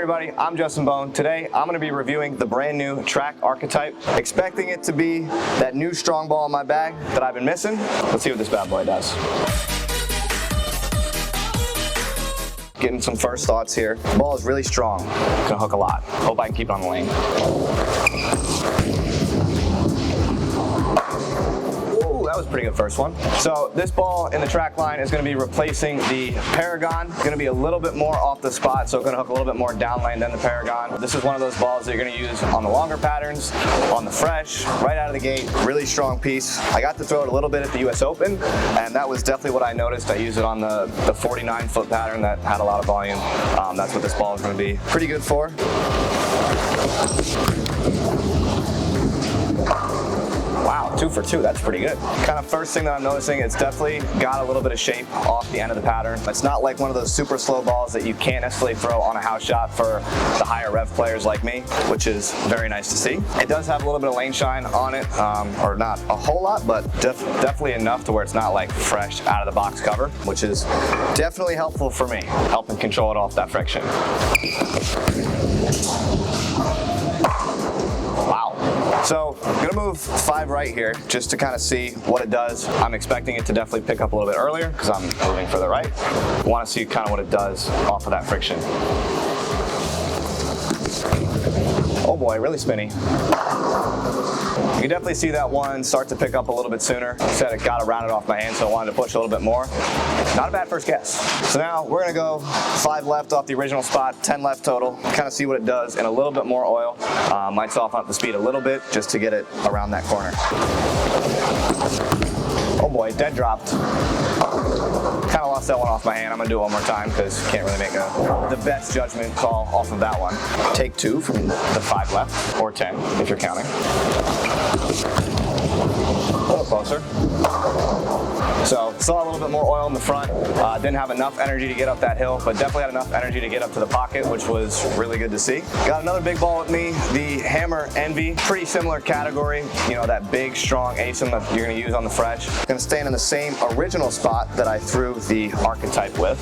everybody, I'm Justin Bohn. Today I'm going to be reviewing the brand new Track Archetype, expecting it to be that new strong ball in my bag that I've been missing. Let's see what this bad boy does. Getting some first thoughts here. The ball is really strong. Gonna hook a lot. Hope I can keep it on the lane. That was a pretty good first one. So this ball in the track line is going to be replacing the Paragon. Going to be a little bit more off the spot, so going to hook a little bit more down lane than the Paragon. This is one of those balls that you're going to use on the longer patterns, on the fresh, right out of the gate. Really strong piece. I got to throw it a little bit at the US Open, and that was definitely what I noticed. I used it on the 49-foot pattern that had a lot of volume. That's what this ball is going to be pretty good for. Wow, 2 for 2, that's pretty good. Kind of first thing that I'm noticing, it's definitely got a little bit of shape off the end of the pattern. It's not like one of those super slow balls that you can't necessarily throw on a house shot for the higher rev players like me, which is very nice to see. It does have a little bit of lane shine on it, or not a whole lot, but definitely enough to where it's not like fresh out of the box cover, which is definitely helpful for me, helping control it off that friction. So I'm gonna move 5 right here just to kind of see what it does. I'm expecting it to definitely pick up a little bit earlier because I'm moving further right. I want to see kind of what it does off of that friction. Oh boy, really spinny. You can definitely see that one start to pick up a little bit sooner. I said it got around it off my hand, so I wanted to push a little bit more. Not a bad first guess. So now we're gonna go 5 left off the original spot, 10 left total, kind of see what it does in a little bit more oil. Might soften up the speed a little bit just to get it around that corner. Oh boy, dead dropped. Kind of lost that one off my hand. I'm gonna do it one more time because can't really make the best judgment call off of that one. Take 2 from the 5 left, or 10 if you're counting. A little closer. So saw a little bit more oil in the front. Didn't have enough energy to get up that hill, but definitely had enough energy to get up to the pocket, which was really good to see. Got another big ball with me, the Hammer Envy. Pretty similar category, you know, that big, strong ASIM that you're gonna use on the fresh. Gonna stand in the same original spot that I threw the Archetype with.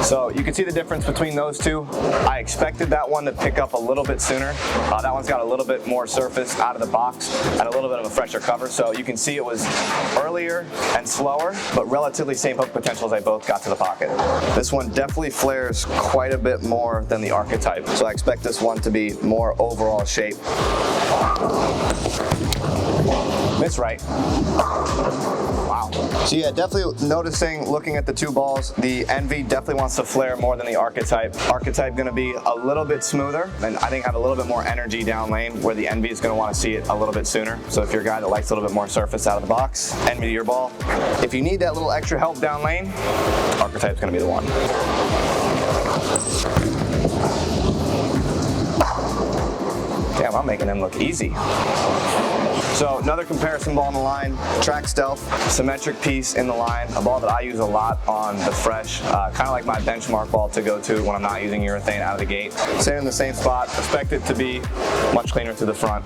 So you can see the difference between those two. I expected that one to pick up a little bit sooner. That one's got a little bit more surface out of the box and a little bit of a fresher cover. So you can see it was earlier and slower, but relatively same hook potential as they both got to the pocket. This one definitely flares quite a bit more than the Archetype. So I expect this one to be more overall shape. Miss right. Wow. So yeah, definitely noticing, looking at the 2 balls, the Envy definitely wants to flare more than the Archetype. Archetype gonna be a little bit smoother, and I think have a little bit more energy down lane, where the Envy is gonna wanna see it a little bit sooner. So if you're a guy that likes a little bit more surface out of the box, Envy to your ball. If you need that little extra help down lane, Archetype's gonna be the one. Damn, I'm making them look easy. So another comparison ball in the line, Track Stealth, symmetric piece in the line, a ball that I use a lot on the fresh, kind of like my benchmark ball to go to when I'm not using urethane out of the gate. Staying in the same spot, expect it to be much cleaner through the front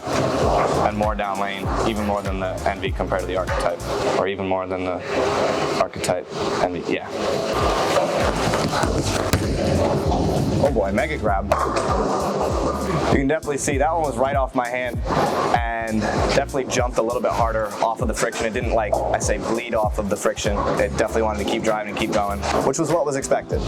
and more down lane, even more than the Envy compared to the Archetype, or even more than the Archetype Envy, yeah. Oh boy, mega grab. You can definitely see that one was right off my hand and definitely jumped a little bit harder off of the friction. It didn't, like I say, bleed off of the friction. It definitely wanted to keep driving and keep going, which was what was expected.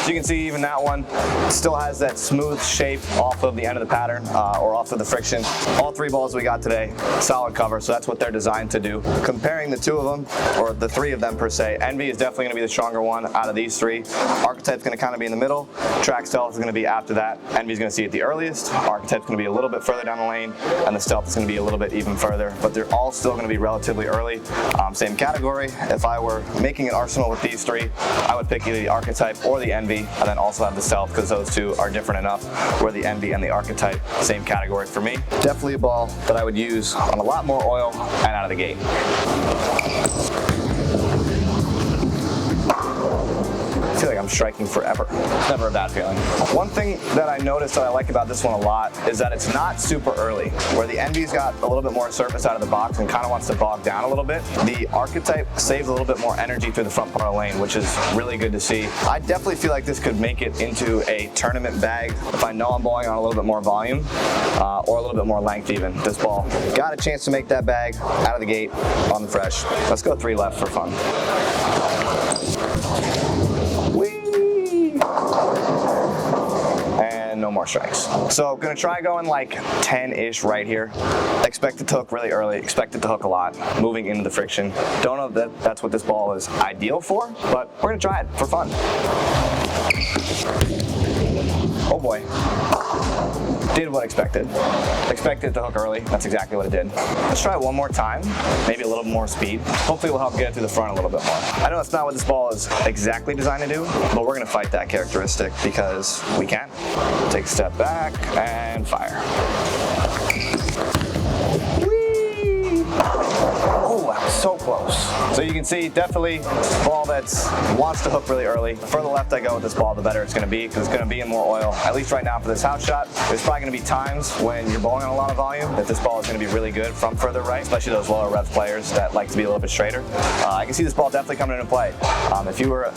So you can see even that one still has that smooth shape off of the end of the pattern or off of the friction. All 3 balls we got today, solid cover, so that's what they're designed to do. Comparing the 2 of them, or the 3 of them per se, Envy is definitely gonna be the stronger one out of these 3. Archetype's gonna kind of be in the middle. Track Stealth is gonna be after that. Envy's gonna see it the earliest. Archetype's gonna be a little bit further down the lane, and the Stealth is gonna be a little bit even further, but they're all still gonna be relatively early. Same category. If I were making an arsenal with these 3, I would pick either the Archetype or the Envy, and then also have the Stealth, because those 2 are different enough, where the Envy and the Archetype, same category for me. Definitely a ball that I would use on a lot more oil and out of the gate. I feel like I'm I'm striking forever. It's never a bad feeling. One thing that I noticed that I like about this one a lot is that it's not super early, where the Envy's got a little bit more surface out of the box and kind of wants to bog down a little bit. The Archetype saves a little bit more energy through the front part of the lane, which is really good to see. I definitely feel like this could make it into a tournament bag if I know I'm bowling on a little bit more volume or a little bit more length even. This ball got a chance to make that bag out of the gate on the fresh. Let's go 3 left for fun. Whee! And no more strikes. So gonna try going like 10-ish right here. Expect it to hook really early, expect it to hook a lot, moving into the friction. Don't know that that's what this ball is ideal for, but we're gonna try it for fun. Oh boy. Did what expected. Expected it to hook early. That's exactly what it did. Let's try it one more time. Maybe a little more speed. Hopefully we'll help get it through the front a little bit more. I know it's not what this ball is exactly designed to do, but we're gonna fight that characteristic because we can. Take a step back and fire. Oh, that was so close. So you can see, definitely a ball that wants to hook really early. The further left I go with this ball, the better it's going to be, because it's going to be in more oil. At least right now for this house shot, there's probably going to be times when you're bowling on a lot of volume that this ball is going to be really good from further right, especially those lower rev players that like to be a little bit straighter. I can see this ball definitely coming into play. If you were a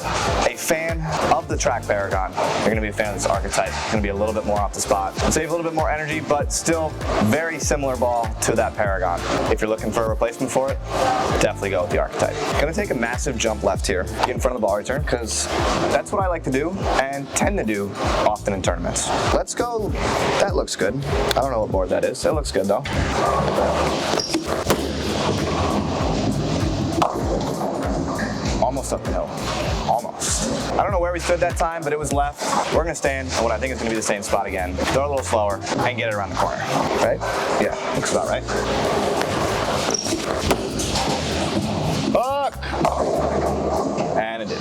fan of the track Paragon, you're going to be a fan of this Archetype. It's going to be a little bit more off the spot. Save a little bit more energy, but still very similar ball to that Paragon. If you're looking for a replacement for it, definitely go with the Archetype. Gonna take a massive jump left here, get in front of the ball return, because that's what I like to do and tend to do often in tournaments. Let's go. That looks good. I don't know what board that is. It looks good though. Almost up the hill. Almost. I don't know where we stood that time, but it was left. We're gonna stand on what I think is gonna be the same spot again. Throw it a little slower and get it around the corner. Right? Yeah, looks about right. Hook! And it did.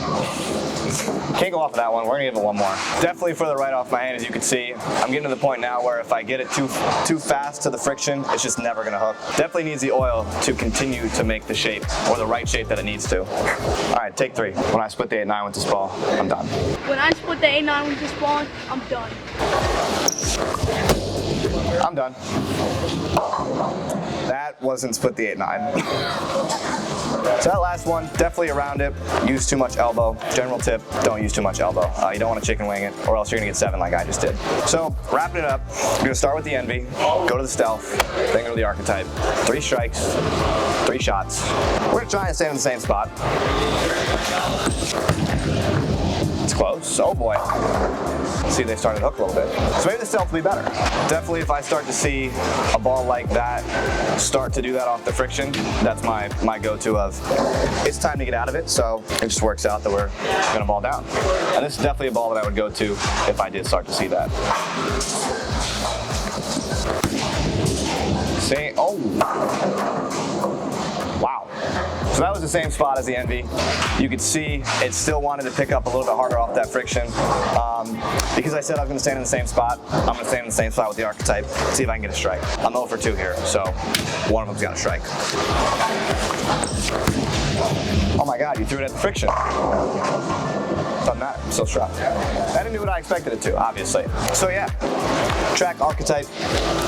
Can't go off of that one. We're gonna give it one more. Definitely further right off my hand, as you can see. I'm getting to the point now where if I get it too fast to the friction, it's just never gonna hook. Definitely needs the oil to continue to make the shape, or the right shape that it needs to. All right, take 3. When I split the 8-9 with this ball, I'm done. When I split the 8-9 with this ball, I'm done. I'm done. That wasn't split the 8-9. So that last one, definitely around it. Use too much elbow. General tip, don't use too much elbow. You don't want to chicken wing it, or else you're gonna get 7 like I just did. So wrapping it up, we're gonna start with the Envy, go to the Stealth, then go to the Archetype. 3 strikes, 3 shots. We're gonna try and stay in the same spot. It's close. Oh boy. See, they started to hook a little bit. So maybe the Stealth will be better. Definitely if I start to see a ball like that start to do that off the friction, that's my go-to of it's time to get out of it. So it just works out that we're gonna ball down. And this is definitely a ball that I would go to if I did start to see that. See, oh. Wow. So that was the same spot as the Envy. You could see it still wanted to pick up a little bit harder off that friction. Because I said I was going to stand in the same spot, I'm going to stand in the same spot with the Archetype, see if I can get a strike. I'm 0 for 2 here, so one of them's got a strike. Oh my God, you threw it at the friction. Doesn't matter, I'm still strapped. That didn't do what I expected it to, obviously. So yeah, track Archetype,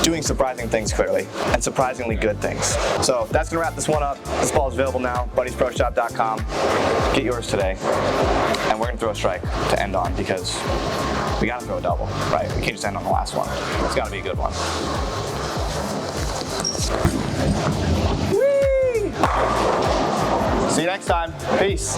doing surprising things clearly, and surprisingly good things. So that's gonna wrap this one up. This ball is available now, buddiesproshop.com. Get yours today. And we're gonna throw a strike to end on, because we gotta throw a double, right? We can't just end on the last one. It's gotta be a good one. Whee! See you next time. Peace.